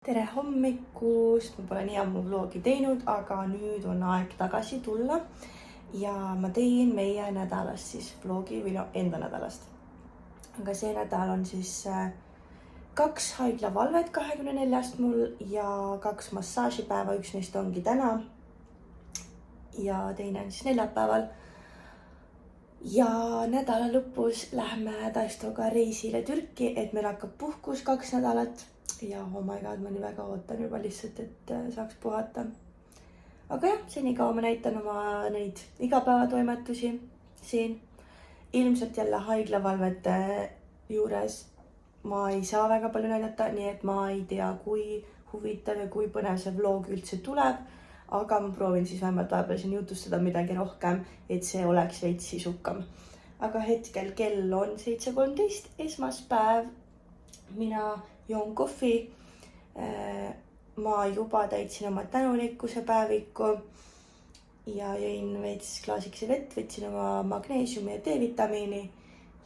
Tere hommikust, ma pole nii ammu vlogi teinud, aga nüüd on aeg tagasi tulla ja ma teen meie nädalast siis vlogi või enda nädalast. Aga see nädal on siis 2 haiglavalvet 24-st mul ja 2 massaažipäeva, üks neist ongi täna ja teine on siis neljapäeval. Ja nädala lõpus lähme Taistoga reisile Türki, et meil hakkab puhkus 2 nädalat. Ja oh my god, ma nii väga ootan juba lihtsalt, et saaks puhata. Aga jah, senikaua ma näitan oma neid igapäevatoimetusi siin. Ilmselt jälle haiglavalvete juures ma ei saa väga palju näidata, nii et ma ei tea, kui huvitav ja kui põnev see vlog üldse tuleb. Aga ma proovin siis vähemalt vahepeal siin jutustada midagi rohkem, et see oleks veits sisukam. Aga hetkel kell on 7:13, esmaspäev. Mina joon kohvi. Ma juba täitsin oma tänulikkuse päeviku ja jõin veits klaasikese vett, võtsin oma magneesiumi ja D-vitamiini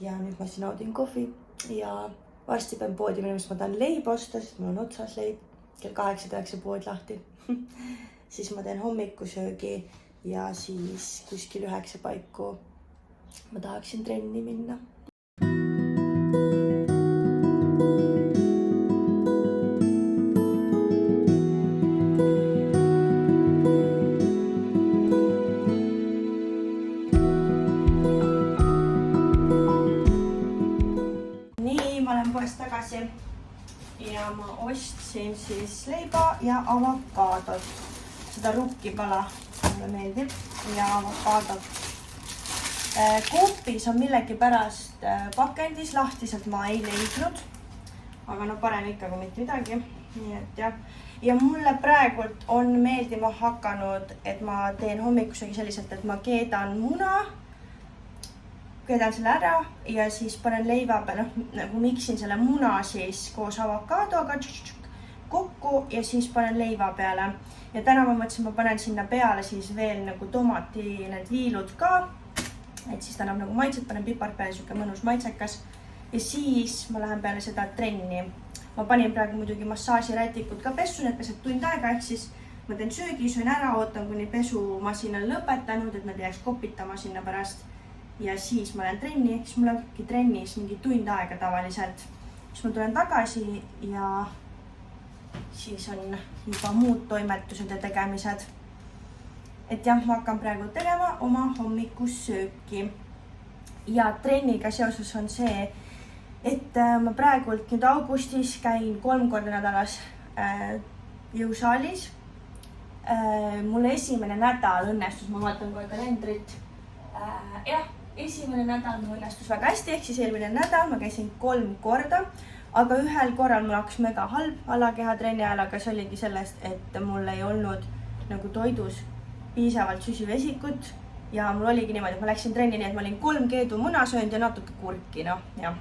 ja nüüd ma siin naudin kohvi ja varsti pean poodi minema, sest ma tahan leiba osta, sest mul on otsas leib. Kell 8 tehakse pood lahti. Siis ma teen hommikusöögi ja siis kuskil 9 paiku ma tahaksin trenni minna. Tagasi ja ma ostsin siis leiba ja avokaadot. Seda rukkipala mulle meeldib ja avokaadot. Koopis on millegipärast pakendis, lahtiselt ma ei leidnud, aga no parem ikka kui mitte midagi. Nii et jah. Ja mulle praegult on meeldima hakanud, et ma teen hommikusöögi selliselt, et ma keedan muna. Keedan selle ära ja siis panen leiva peale, nagu miksin selle muna siis koos avokaadoga kokku ja siis panen leiva peale. Ja täna ma mõtlesin, ma panen sinna peale siis veel nagu tomati need viilud ka. Et siis ta annab nagu maitset, panen pipart peale, siuke mõnus maitsekas. Ja siis ma lähen peale seda trenni. Ma panin praegu muidugi massaažirätikud ka pessu, need pesed tund aega, ehk siis ma teen söögi, söön ära, ootan kuni pesumasin on lõpetanud, et nad ei jääks kopitama sinna pärast. Ja siis ma lähen trenni, siis mul ongi trennis mingi tund aega tavaliselt. Siis ma tulen tagasi ja siis on juba muud toimetused ja tegemised. Et jah, ma hakkan praegu tegema oma hommikussööki. Ja trenniga seoses on see, et ma praegult nüüd augustis käin 3 korda nädalas jõusaalis. Mul esimene nädal õnnestus, ma vaatan kohe kalendrit. Jah. Esimene nädal mul õnnestus väga hästi, ehk siis eelmine nädal ma käisin 3 korda, aga ühel korral mul hakkas mega halb alakehatrenni ajal, aga see oligi sellest, et mul ei olnud nagu toidus piisavalt süsivesikut ja mul oligi niimoodi, et ma läksin trenni nii, et ma olin 3 keedumuna söönud ja natuke kurki, noh, jah.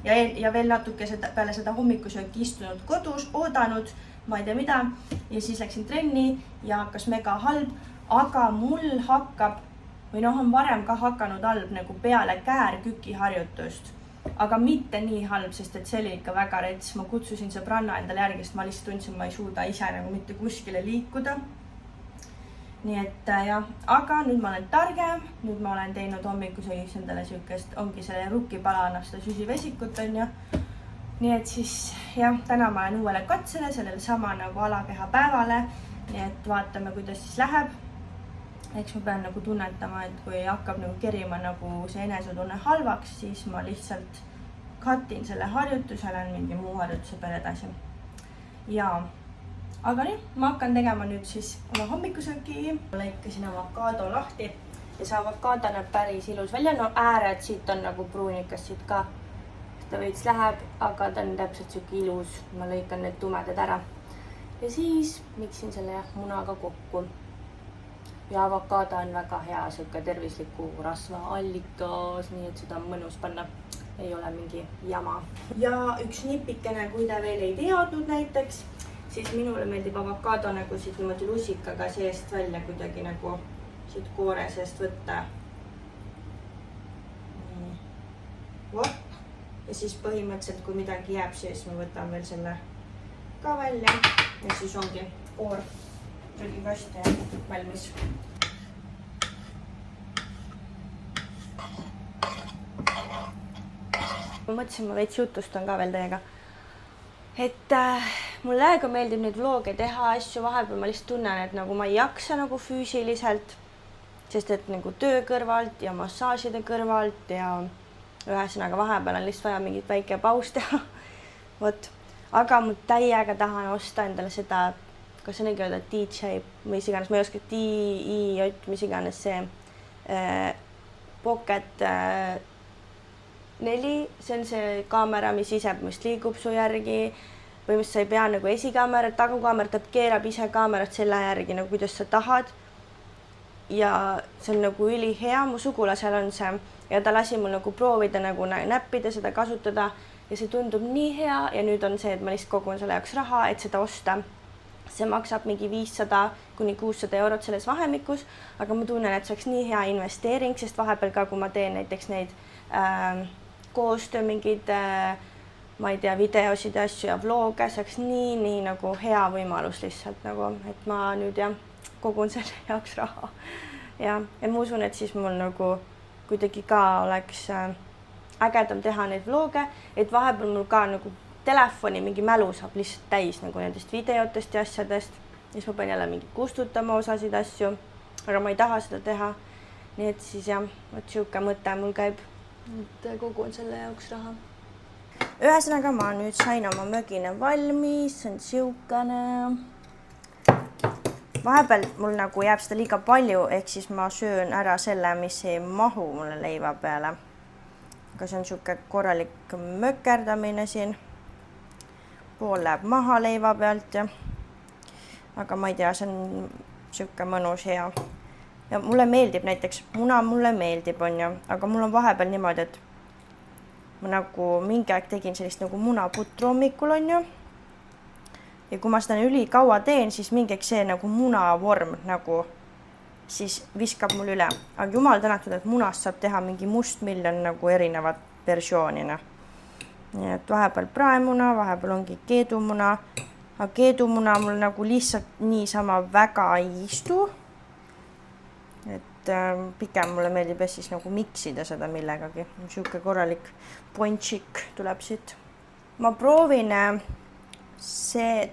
Ja veel natuke peale seda hommikusööki istunud kodus, oodanud, ma ei tea mida, ja siis läksin trenni ja hakkas mega halb, aga mul hakkab või noh, on varem ka hakanud halb nagu peale käärküki harjutust, aga mitte nii halb, sest et see oli ikka väga rets. Ma kutsusin sõbranna endale järgi, sest ma lihtsalt tundsin, ma ei suuda ise nagu mitte kuskile liikuda. Nii et jah, aga nüüd ma olen targem, nüüd ma olen teinud hommikusöögiks endale siukest, ongi selle rukkipala annab seda süsivesikut on ja. Nii et siis jah, täna ma olen uuele katsele, sellele sama nagu alakeha päevale, nii et vaatame, kuidas siis läheb. Eks ma pean nagu tunnetama, et kui hakkab nagu kerima nagu see enesetunne halvaks, siis ma lihtsalt katin selle harjutuse, lähen mingi muu harjutuse peale edasi. Ja, aga nii, ma hakkan tegema nüüd siis oma hommikusöögi. Lõikasin avokaado lahti ja see avokaado näeb päris ilus välja. No ääred siit on nagu pruunikas siit ka. Ta veits läheb, aga ta on täpselt siuke ilus. Ma lõikan need tumedad ära. Ja siis miksin selle munaga kokku. Ja avokaado on väga hea siuke tervisliku rasva allikas, nii et seda on mõnus panna. Ei ole mingi jama. Ja üks nipikene, kui te veel ei teadnud näiteks, siis minule meeldib avokaado nagu siit niimoodi lusikaga seest välja kuidagi nagu siit koore seest võtta. Vot. Ja siis põhimõtteliselt, kui midagi jääb, siis ma võtan veel selle ka välja ja siis ongi koor prügikasti valmis. Ma mõtlesin, ma veits jutustan ka veel teiega. Et mulle väga meeldib neid vloge teha, asju vahepeal ma lihtsalt tunnen, et nagu ma ei jaksa nagu füüsiliselt, sest et nagu töö kõrvalt ja massaažide kõrvalt ja ühesõnaga vahepeal on lihtsalt vaja mingit väike paus teha. Vot, aga ma täiega tahan osta endale seda, kas on õige öelda DJ, mis iganes, ma ei oska DIJ, mis iganes see Pocket 4, see on see kaamera, mis ise liigub su järgi või mis sa ei pea nagu esikaamerat, tagakaamerat, keerab ise kaamerat selle järgi, nagu kuidas sa tahad. Ja see on nagu ülihea, mu sugulasel on see ja ta lasi mul nagu proovida nagu näppida, seda kasutada ja see tundub nii hea ja nüüd on see, et ma lihtsalt kogun selle jaoks raha, et seda osta. See maksab mingi 500 kuni 600 eurot selles vahemikus, aga ma tunnen, et see oleks nii hea investeering, sest vahepeal ka, kui ma teen näiteks neid koostöö mingid, ma ei tea, videosid ja asju ja vloge, see oleks nii nagu hea võimalus lihtsalt nagu, et ma nüüd jah, kogun selle jaoks raha. Ja ma usun, et siis mul nagu kuidagi ka oleks ägedam teha neid vloge, et vahepeal mul ka nagu telefoni mingi mälu saab lihtsalt täis nagu nendest videotest ja asjadest. Siis ma pean jälle mingi kustutama osasid asju, aga ma ei taha seda teha. Nii et siis jah, siuke mõte mul käib, et kogun selle jaoks raha. Ühesõnaga ma nüüd sain oma mögine valmis, see on siukene. Vahepeal mul nagu jääb seda liiga palju, ehk siis ma söön ära selle, mis ei mahu mulle leiva peale. Aga see on siuke korralik mökerdamine siin. Pool läheb maha leiva pealt ja aga ma ei tea, see on siuke mõnus hea. Ja mulle meeldib näiteks, muna mulle meeldib on ju, aga mul on vahepeal niimoodi, et ma nagu mingi aeg tegin sellist nagu munaputru hommikul on ju. Ja kui ma seda üli kaua teen, siis mingiks see nagu munavorm nagu siis viskab mul üle. Aga jumal tänatud, et munast saab teha mingi mustmiljon nagu erinevat versioonina. Nii et vahepeal praemuna, vahepeal ongi keedumuna. Aga keedumuna mul nagu lihtsalt niisama väga ei istu. Et pikem mulle meeldib siis nagu miksida seda millegagi. Siuke korralik pončik tuleb siit. Ma proovin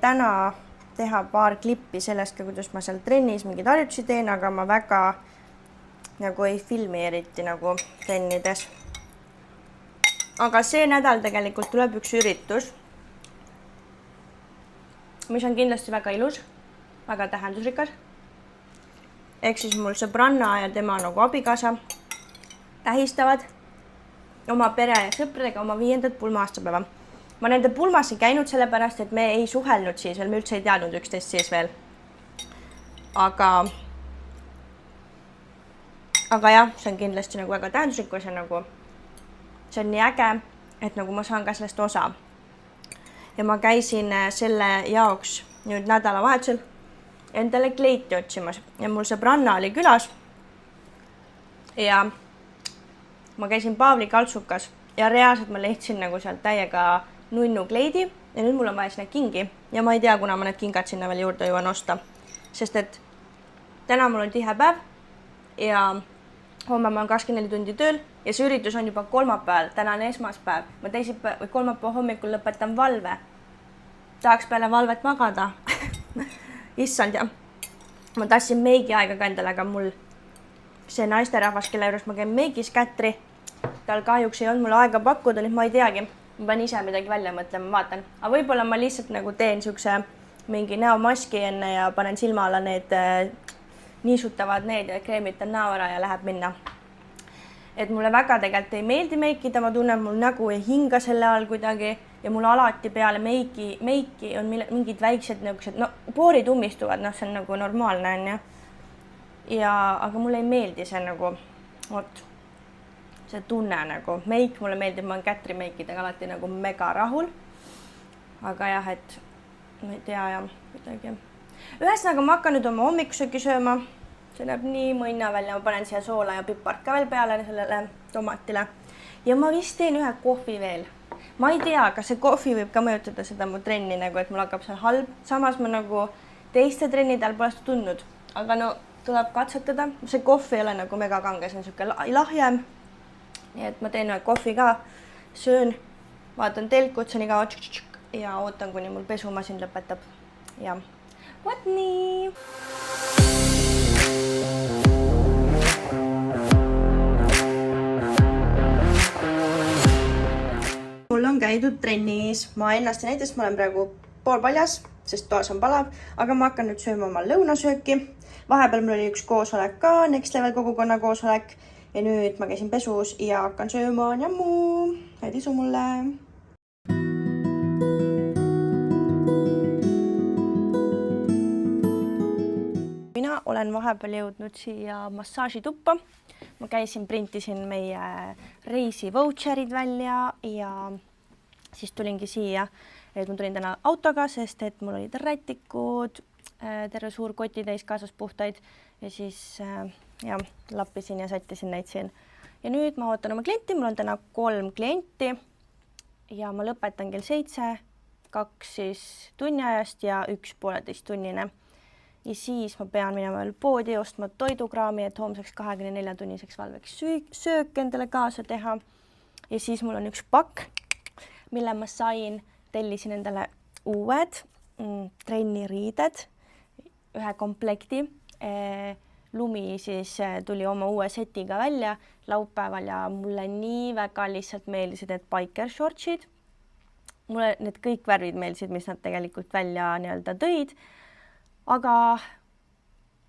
täna teha paar klippi sellest, kuidas ma seal trennis mingeid harjutusi teen, aga ma väga nagu ei filmi eriti nagu trennides. Aga see nädal tegelikult tuleb üks üritus, mis on kindlasti väga ilus, väga tähendusrikas. Ehk siis mul sõbranna ja tema nagu abikaasa tähistavad oma pere ja sõpradega oma 5. pulma-aastapäeva. Ma nende pulmas ei käinud sellepärast, et me ei suhelnud siis veel, me üldse ei teadnud üksteist siis veel. Aga jah, see on kindlasti nagu väga tähendusrikas ja nagu see on nii äge, et nagu ma saan ka sellest osa. Ja ma käisin selle jaoks nüüd nädalavahetusel endale kleiti otsimas ja mul sõbranna oli külas ja ma käisin Paavli kaltsukas ja reaalselt ma lehtsin nagu sealt täiega nunnu kleidi ja nüüd mul on vaja sinna kingi ja ma ei tea, kuna ma need kingad sinna veel juurde jõuan osta, sest et täna mul on tihe päev ja homme ma olen 24 tundi tööl ja see üritus on juba kolmapäeval, täna on esmaspäev, ma teisipäev või kolmapäeva hommikul lõpetan valve. Tahaks peale valvet magada. Issand ja ma tahtsin meigi aega ka endale, aga mul see naisterahvas, kelle juures ma käin meigis Kätri, tal kahjuks ei olnud mul aega pakkuda, nüüd ma ei teagi, ma pean ise midagi välja mõtlema, vaatan. Aga võib-olla ma lihtsalt nagu teen siukse mingi näomaski enne ja panen silma alla need niisutavad need ja kreemitan näo ära ja läheb minna. Et mulle väga tegelikult ei meeldi meikida, ma tunnen, mul nägu ei hinga selle all kuidagi ja mul alati peale meiki on mingid väiksed nõuksed, no poorid ummistuvad, noh see on nagu normaalne on ju. Ja, aga mulle ei meeldi see nagu, see tunne nagu, meik mulle meeldib, ma olen Kätri meikidega alati nagu mega rahul. Aga jah, et ma ei tea ja midagi. Ühesõnaga ma hakkan nüüd oma hommikusöögi sööma. See näeb nii mõnna välja, ma panen siia soola ja pipart ka veel peale sellele tomatile. Ja ma vist teen ühe kohvi veel. ma ei tea, kas see kohvi võib ka mõjutada seda mu trenni nagu, et mul hakkab seal halb, samas ma nagu teiste trennide all pole seda tundnud, aga no tuleb katsetada, see kohv ei ole nagu mega kange, see on siuke lahjem. Nii et ma teen kohvi ka, söön, vaatan telkut, see on iga ja ootan, kuni mul pesumasin lõpetab. Ja vot nii. Mul on käidud trennis, ma ennast ei näiteks, ma olen praegu poolpaljas, sest toas on palav, aga ma hakkan nüüd sööma oma lõunasööki. Vahepeal mul oli üks koosolek ka, Next Level kogukonna koosolek ja nüüd ma käisin pesus ja hakkan sööma jammu. Head isu mulle! Mina olen vahepeal jõudnud siia massaažituppa. Ma käisin, printisin meie reisi voucherid välja ja siis tulingi siia. Ma tulin täna autoga, sest et mul olid rätikud, terve suur kotitäis kaasas puhtaid ja siis lappisin ja sättisin neid siin. Ja nüüd ma ootan oma klienti, mul on täna 3 klienti ja ma lõpetan kell 7, 2 siis tunni ajast ja 1 1,5 tunnine. Ja siis ma pean minema veel poodi ostma toidukraami, et homseks 24-tunniseks valveks söök endale kaasa teha. Ja siis mul on üks pakk, mille ma sain, tellisin endale uued trenniriided, ühe komplekti. Lumi siis tuli oma uue setiga välja laupäeval ja mulle nii väga lihtsalt meeldisid need biker shortsid. Mulle need kõik värvid meeldisid, mis nad tegelikult välja nii-öelda tõid. Aga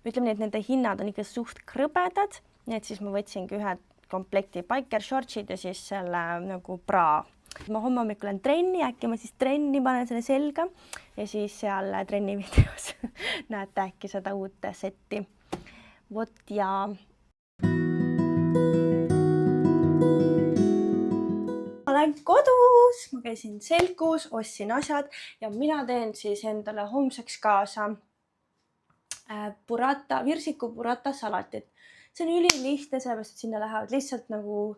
ütleme nii, et nende hinnad on ikka suht krõbedad, nii et siis ma võtsingi ühe komplekti biker shortsid ja siis selle nagu bra. Ma homme hommikul olen trenni, äkki ma siis trenni panen selle selga ja siis seal trenni videos näete äkki seda uut setti. Vot ja... Ma olen kodus, ma käisin selgus, ostsin asjad ja mina teen siis endale homseks kaasa virsiku burrata salatit. See on ülilihtne, sellepärast, et sinna lähevad lihtsalt nagu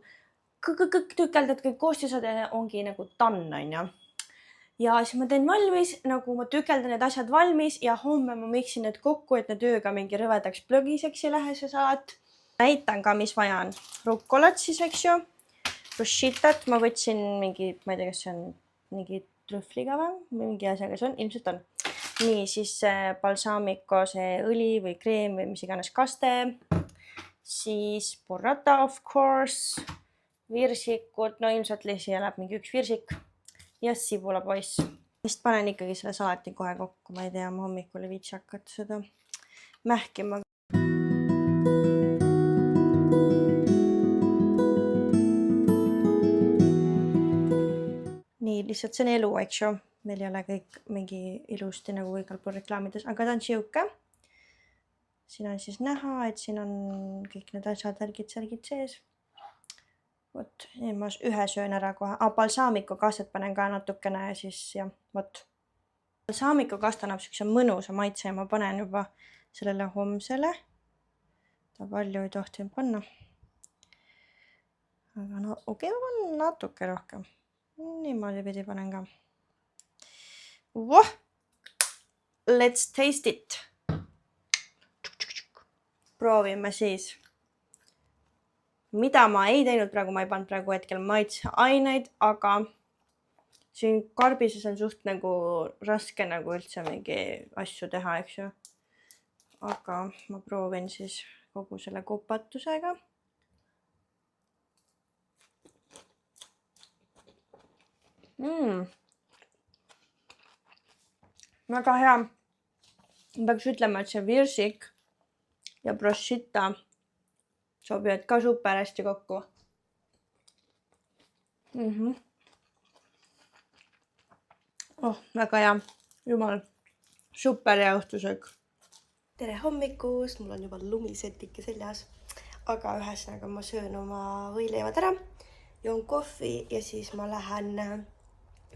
kõik tükeldad, kõik koostised ongi nagu tann, on ju. Ja siis ma teen valmis, nagu ma tükeldan need asjad valmis ja homme ma miksin need kokku, et need ööga mingi rõvedaks plögiseks ei lähe see salat. Näitan ka, mis vaja on. Rukkolat siis, eks ju. Bruschettat ma võtsin mingi, ma ei tea, kas see on mingi trühvliga või mingi asjaga see on, ilmselt on. Nii, siis balsamico, see õli või kreem või mis iganes kaste. Siis burrata, of course. Virsikud, no ilmselt siia läheb mingi üks virsik. Ja sibulapoiss. Vist panen ikkagi selle salati kohe kokku, ma ei tea, ma hommikul ei viitsi hakata seda mähkima. Nii, lihtsalt see on elu, eks ju. Meil ei ole kõik mingi ilusti nagu igal pool reklaamides, aga ta on siuke. Siin on siis näha, et siin on kõik need asjad, särgid sees. Vot, nii ma ühe söön ära kohe. Balsamico kastet panen ka natukene ja siis ja vot. Balsamico kast annab siukse mõnusa maitse ja ma panen juba sellele homsele. Ta palju ei tohtinud panna. Aga no okei, ma panen natuke rohkem. Niimoodi pidi panen ka. Voh! Let's taste it! Proovime siis. Mida ma ei teinud praegu, ma ei pannud praegu hetkel maitseaineid, aga siin karbises on suht nagu raske nagu üldse mingi asju teha, eks ju. Aga ma proovin siis kogu selle kopatusega. Väga hea. Ma peaks ütlema, et see virsik ja bruschetta sobivad ka super hästi kokku. Väga hea. Jumal, super hea õhtusöök. Tere hommikust, mul on juba lumisetike seljas. Aga ühesõnaga ma söön oma võileivad ära, joon kohvi ja siis ma lähen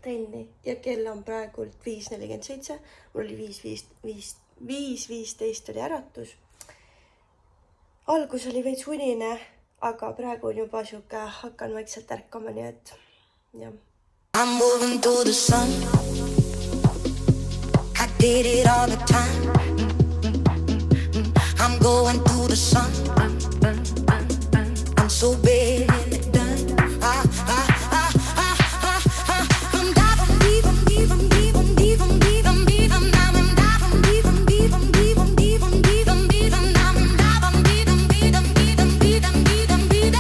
trenni ja kell on praegult 5:47. Mul oli 5:15 oli äratus. Algus oli veits unine, aga praegu on juba siuke, hakkan vaikselt ärkama, nii et jah. I'm moving through the sun. I did it all the time. I'm going through the sun. I'm so bad done. I'm diving deep, I'm deep, I'm deep, I'm deep, I'm deep, I'm deep, I'm diving deep, I'm deep, I'm deep, I'm deep, I'm deep, I'm deep, I'm diving deep, I'm deep, I'm deep, I'm deep, I'm deep, I'm deep,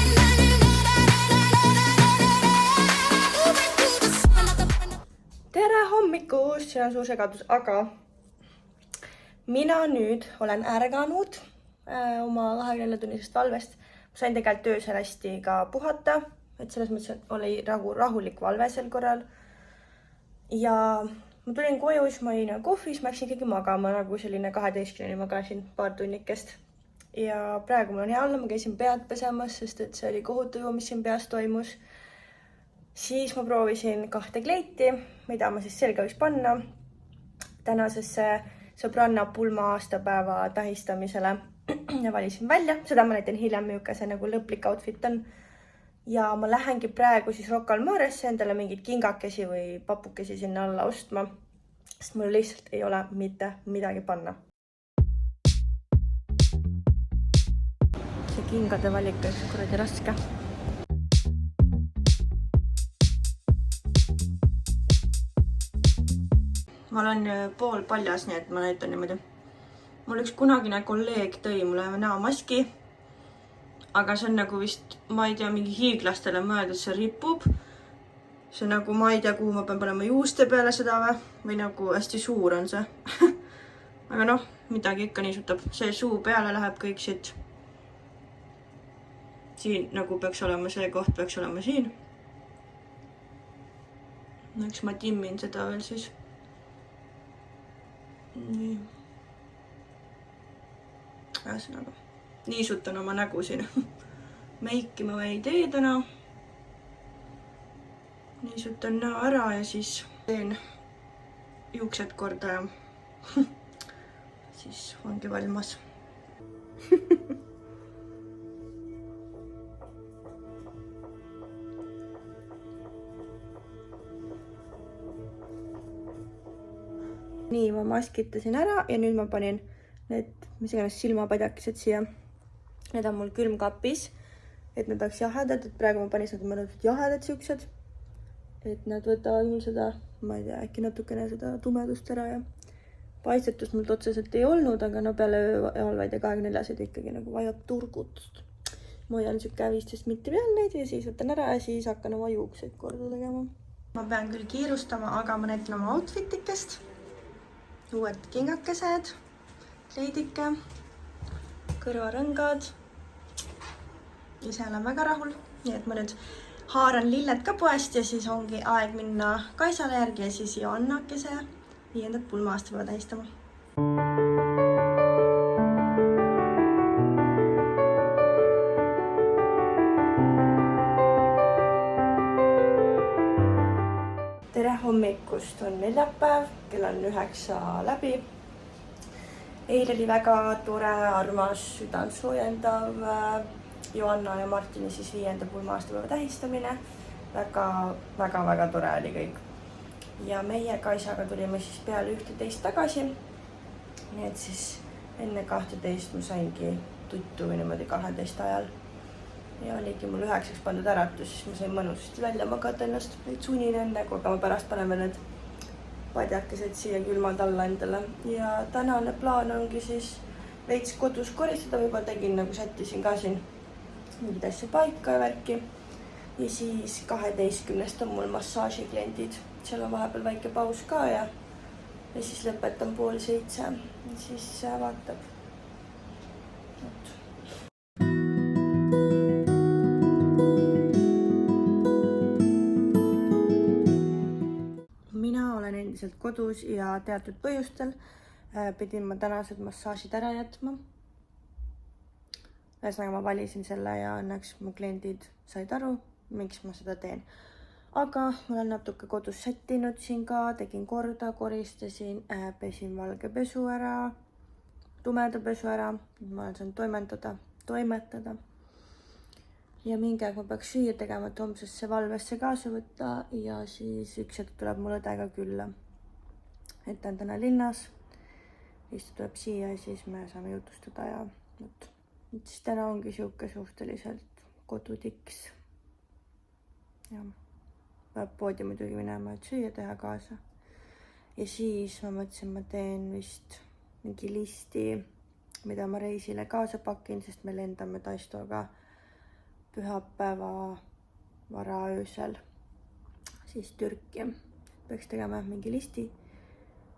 tere hommikust, see on suur segadus, aga mina nüüd olen ärganud oma 24-tunnisest valvest. Ma sain tegelikult öösel hästi ka puhata, et selles mõttes, et oli rahulik valve sel korral. Ja ma tulin koju, siis ma olin kohvis, ma läksin ikkagi magama, nagu selline 12-ni magasin paar tunnikest. Ja praegu mul on hea olla, ma käisin pead pesemas, sest et see oli kohutav, mis siin peas toimus. Siis ma proovisin 2 kleiti, mida ma siis selga võiks panna tänasesse sõbranna pulma aastapäeva tähistamisele ja valisin välja. Seda ma näitan hiljem, milline see nagu lõplik outfit on. Ja ma lähengi praegu siis Rocca al Maresse endale mingid kingakesi või papukesi sinna alla ostma, sest mul lihtsalt ei ole mitte midagi panna. See kingade valik on kuradi raske. Ma olen pool paljas, nii et ma näitan niimoodi. Mul üks kunagine kolleeg tõi mulle näomaski, aga see on nagu vist, ma ei tea, mingi hiiglastele mõeldud, see ripub. See nagu, ma ei tea, kuhu ma pean panema juuste peale seda või nagu hästi suur on see. Aga noh, midagi ikka niisutab. See suu peale läheb kõik siit. Siin nagu peaks olema, see koht peaks olema siin. Eks ma timmin seda veel siis. Nii. Ühesõnaga. Niisutan oma nägu siin. Meiki ma ei tee täna. Niisutan näo ära ja siis teen juuksed korda ja siis ongi valmas. Nii, ma maskitasin ära ja nüüd ma panin need, mis iganes silmapadjakesed siia. Need on mul külmkapis, et need oleks jahedad, et praegu ma panin seda mõnusad jahedad siuksed. Et nad võtavad mul seda, ma ei tea, äkki natukene seda tumedust ära ja paistetust mul otseselt ei olnud, aga no peale öövalvaid ja 24-sed ikkagi nagu vajab turgutust. Ma hoian siuke 15 mitte peal neid ja siis võtan ära ja siis hakkan oma juukseid korda tegema. Ma pean küll kiirustama, aga ma näitan oma outfitikest. Uued kingakesed, kleidike, kõrvarõngad. Ise olen väga rahul. Nii et ma nüüd haaran lilled ka poest ja siis ongi aeg minna Kaisale järgi ja siis Joannakese 5. pulma aastapäeva tähistama. Tere hommikust, on neljapäev, kell on 9 läbi. Eile oli väga tore, armas, südant soojendav Joanna ja Martini siis 5. pulma aastapäeva tähistamine. Väga tore oli kõik. Ja meie Kaisaga tulime siis peale 11 tagasi. Nii et siis enne 12 ma saingi tuttu või niimoodi 12 ajal. Ja oligi mul 9 pandud äratus, siis ma sain mõnusasti välja magada ennast. Neid sunin enne, aga ma pärast paneme need padjakesed siia külmad alla endale. Ja tänane plaan ongi siis veits kodus koristada, võib-olla tegin nagu sättisin ka siin mingid asja paika ja värki. Ja siis 12 on mul massaažikliendid. Seal on vahepeal väike paus ka ja siis lõpetan 6:30. Siis vaatab. Endiselt kodus ja teatud põhjustel pidin ma tänased massaažid ära jätma. Ühesõnaga ma valisin selle ja õnneks mu kliendid said aru, miks ma seda teen. Aga ma olen natuke kodus sättinud siin ka, tegin korda, koristasin, pesin valge pesu ära, tumeda pesu ära. Ma olen saanud toimetada. ja mingi aeg ma peaks süüa tegema, et homsesse valvesse kaasa võtta ja siis üks hetk tuleb mul õdega külla. Et ta on täna linnas. Siis ta tuleb siia ja siis me saame jutustada ja võt. Siis täna ongi siuke suhteliselt kodutiks. Ja peab poodi muidugi minema, et süüa teha kaasa. Ja siis ma mõtlesin, ma teen vist mingi listi, mida ma reisile kaasa pakin, sest me lendame Taistoga pühapäeva varaöösel siis Türki. Peaks tegema mingi listi,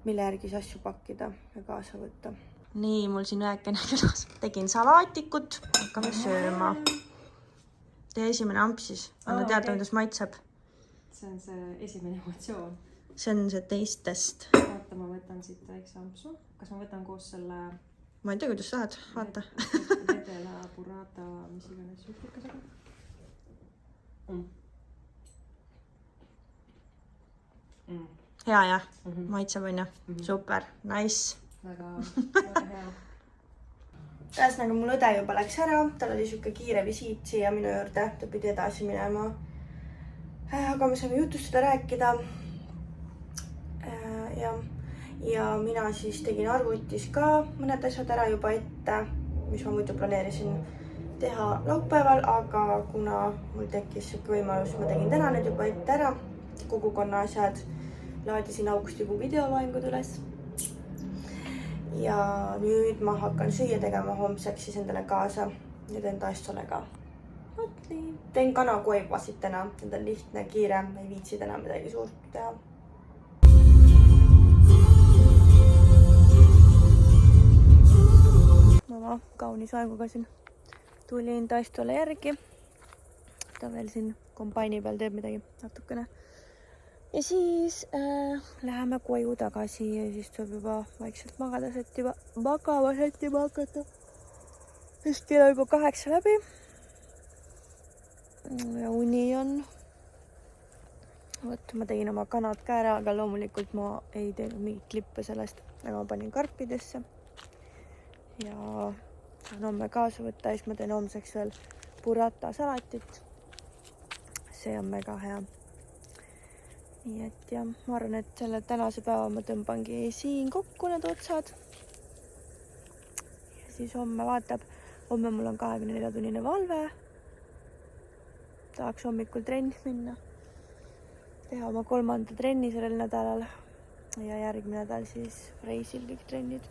mille järgi asju pakkida ja kaasa võtta. Nii, mul siin väikene külas. Tegin salaatikut, hakkame sööma. Tee esimene amps siis. Anna teada, kuidas maitseb. See on see esimene emotsioon. See on see teistest. Vaata, ma võtan siit väikse ampsu. Kas ma võtan koos selle... Ma ei tea, kuidas sa tahad. Vaata. Vedela, burrata, mis iganes juhtikasega. Hea, jah. Maitseb on ja. Super. Nice. Väga hea. Tähesõnaga, mul õde juba läks ära. Tal oli siuke kiire visiit siia minu juurde. Ta pidi edasi minema. Aga me saime jutustada, rääkida. Ja mina siis tegin arvutis ka mõned asjad ära juba ette, mis ma muidu planeerisin teha laupäeval, aga kuna mul tekkis siuke võimalus, ma tegin täna need juba ette ära. Kogukonna asjad laadisin augustikuu videovaingud üles. Ja nüüd ma hakkan süüa tegema homseks siis endale kaasa ja teen Taistole ka. Võt nii. Teen kanakoivasid täna. Need on lihtne, kiire. Ei viitsi täna midagi suurt teha. Mama kaunis aeguga siin tulin Taistole järgi. Ta veel siin kombaini peal teeb midagi natukene. Ja siis läheme koju tagasi ja siis tuleb juba vaikselt magama sättima hakata. Sest kell juba 8 läbi. Ja uni on. Võt, ma tegin oma kanad ka ära, aga loomulikult ma ei teinud mingit klippe sellest. Aga ma panin karpidesse. Ja saan homme kaasa võtta ja siis ma teen homseks veel burrata salatit. See on mega hea. Nii et ja ma arvan, et selle tänase päeva ma tõmbangi siin kokku need otsad. Ja siis homme vaatab. Homme mul on 24-tunnine valve. Tahaks hommikul trennis minna. Teha oma 3. trenni sellel nädalal. Ja järgmine nädal siis reisil kõik trennid.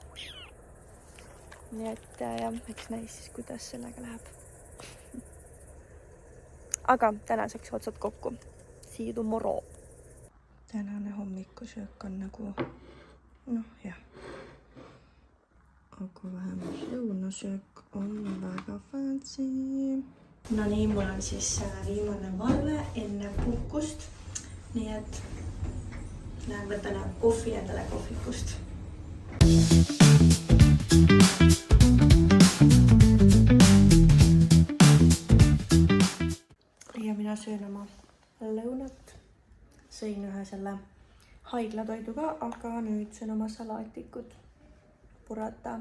Nii et ja, eks näis siis, kuidas sellega läheb. Aga tänaseks otsad kokku. See you tomorrow. Tänane hommikusöök on nagu, jah. Aga vähemalt lõunasöök on väga fancy. No nii, mul on siis viimane valve enne puhkust. Nii et lähen võtan kohvi endale kohvikust. Ja mina söön oma lõunat. Sõin ühe selle haiglatoidu ka, aga nüüd söön oma salaatikut. Burrata,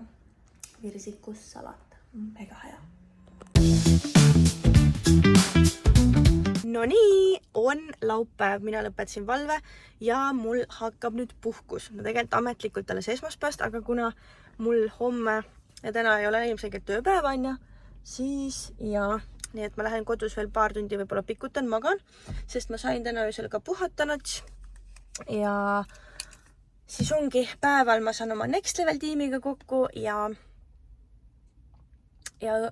virsikus salat. Mega hea. No nii, on laupäev. Mina lõpetasin valve ja mul hakkab nüüd puhkus. No tegelikult ametlikult alles esmaspäevast, aga kuna mul homme ja täna ei ole ilmselgelt tööpäeva, siis ja nii et ma lähen kodus veel paar tundi võib-olla pikutan, magan, sest ma sain täna öösel ka puhatanud. Ja siis ongi päeval ma saan oma Next Level tiimiga kokku ja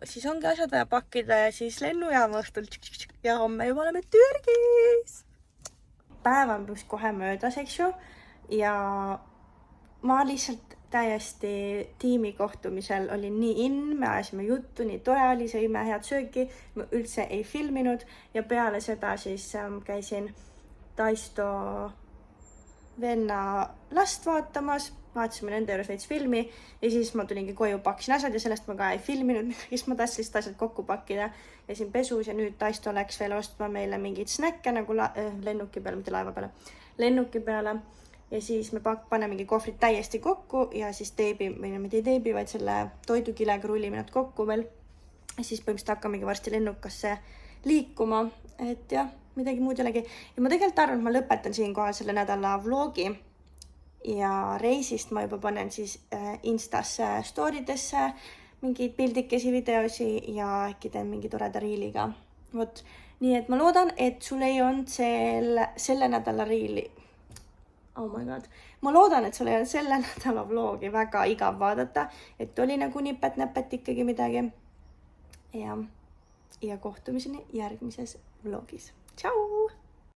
siis ongi asjad vaja pakkida ja siis lennujaama õhtul ja homme juba oleme Türgis. Päev on just kohe möödas, eks ju, ja ma lihtsalt täiesti tiimi kohtumisel olin nii me ajasime juttu, nii tore oli, sõime head sööki, ma üldse ei filminud ja peale seda siis käisin Taisto venna last vaatamas, vaatasime nende juures veits filmi ja siis ma tulingi koju, paksin asjad ja sellest ma ka ei filminud, siis ma tahtsin lihtsalt asjad kokku pakkida ja siin pesus ja nüüd Taisto läks veel ostma meile mingid snäkke nagu lennuki peale, mitte laeva peale, lennuki peale. Ja siis me paneme mingi kohvrid täiesti kokku ja siis mitte teibi, vaid selle toidukilega rullime nad kokku veel. Ja siis põhimõtteliselt hakkamegi varsti lennukasse liikuma, et jah, midagi muud ei olegi. Ja ma tegelikult arvan, et ma lõpetan siinkohal selle nädala vlogi ja reisist ma juba panen siis Instasse storidesse mingeid pildikesi, videosi ja äkki teen mingi toreda riiliga. Vot, nii et ma loodan, et sul ei olnud selle nädala riili. Oh my god. Ma loodan, et sul ei olnud selle nädala vlogi väga igav vaadata, et oli nagu nipet-näpet ikkagi midagi. Ja kohtumiseni järgmises vlogis. Tšau!